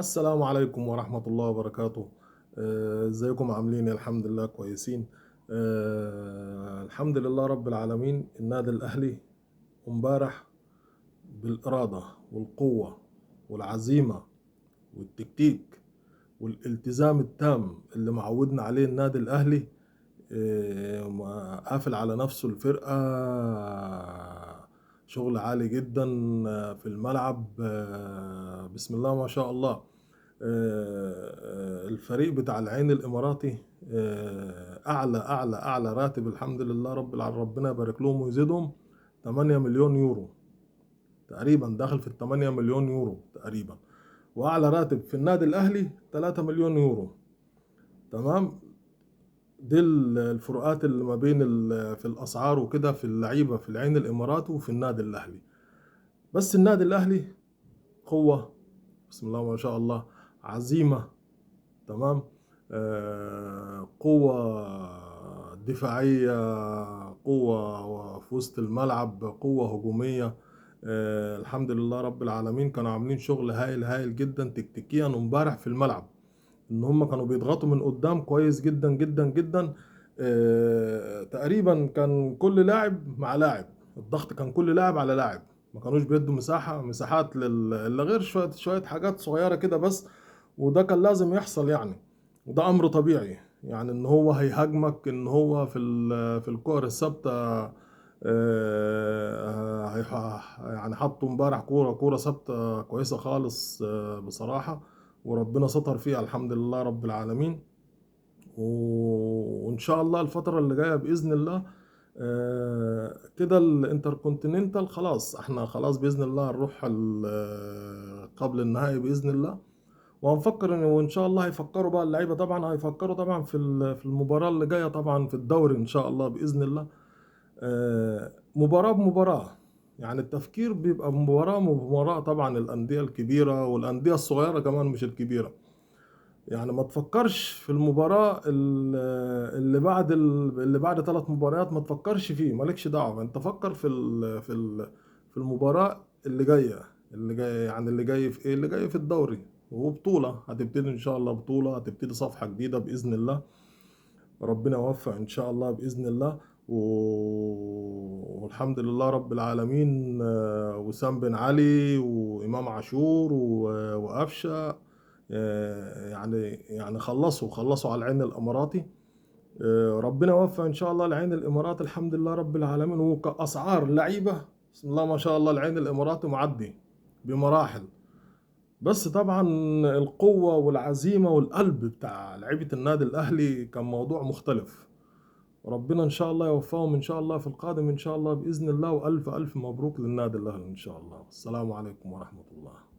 السلام عليكم ورحمة الله وبركاته. ازيكم عاملين إيه؟ الحمد لله كويسين. الحمد لله رب العالمين. النادي الأهلي امبارح بالإرادة والقوة والعزيمة والتكتيك والالتزام التام اللي معودنا عليه النادي الأهلي. قافل على نفسه الفرقة شغل عالي جدا في الملعب. بسم الله ما شاء الله. الفريق بتاع العين الإماراتي أعلى راتب، الحمد لله رب العالمين، ربنا يبارك لهم ويزيدهم. 8 مليون يورو تقريبا، داخل في ال 8 مليون يورو تقريبا. وأعلى راتب في النادي الأهلي 3 مليون يورو. تمام. دي الفروقات اللي ما بين في الأسعار وكده في اللعيبة في العين الإماراتي وفي النادي الأهلي. بس النادي الأهلي قوة، بسم الله ما شاء الله، عزيمة. تمام. قوة دفاعية، قوة في وسط الملعب، قوة هجومية. الحمد لله رب العالمين، كانوا عاملين شغل هايل جدا تكتيكيا وامبارح في الملعب. ان هم كانوا بيضغطوا من قدام كويس جدا جدا جدا. تقريبا كان كل لاعب مع لاعب، الضغط كان كل لاعب على لاعب، ما كانوش بيدوا مساحات الا غير شوية حاجات صغيرة كده بس. وده كان لازم يحصل يعني، وده امر طبيعي يعني، ان هو هيهاجمك، ان هو في الكور الثابته. يعني حطوا امبارح كوره ثابته كويسه خالص بصراحه. وربنا ستر فيها الحمد لله رب العالمين. وان شاء الله الفتره اللي جايه باذن الله كده الانتركونتيننتال خلاص، احنا خلاص باذن الله هنروح قبل النهائي باذن الله. وهنفكر وان شاء الله هيفكروا بقى اللعيبه، طبعا هيفكروا طبعا في المباراه اللي جايه طبعا في الدوري ان شاء الله باذن الله. مباراه بمباراه، يعني التفكير بيبقى مباراه بمباراه. طبعا الانديه الكبيره والانديه الصغيره كمان مش الكبيره، يعني ما تفكرش في المباراه اللي بعد 3 مباريات، ما تفكرش فيه، مالكش دعوه. انت فكر في المباراه اللي جايه يعني اللي جاي في ايه، اللي جاي في الدوري. وبطولة هتبتدي ان شاء الله، بطولة هتبتدي صفحة جديدة بإذن الله. ربنا يوفق ان شاء الله بإذن الله. والحمد لله رب العالمين. وسام بن علي وإمام عاشور وقفشة يعني خلصوا على العين الإماراتي. ربنا يوفق ان شاء الله العين الإماراتي، الحمد لله رب العالمين. وكأسعار لعيبة بسم الله ما شاء الله، العين الإماراتي معدي بمراحل. بس طبعا القوة والعزيمة والقلب بتاع لعيبة النادي الأهلي كان موضوع مختلف. ربنا إن شاء الله يوفقهم إن شاء الله في القادم إن شاء الله بإذن الله. وألف ألف مبروك للنادي الأهلي إن شاء الله. السلام عليكم ورحمة الله.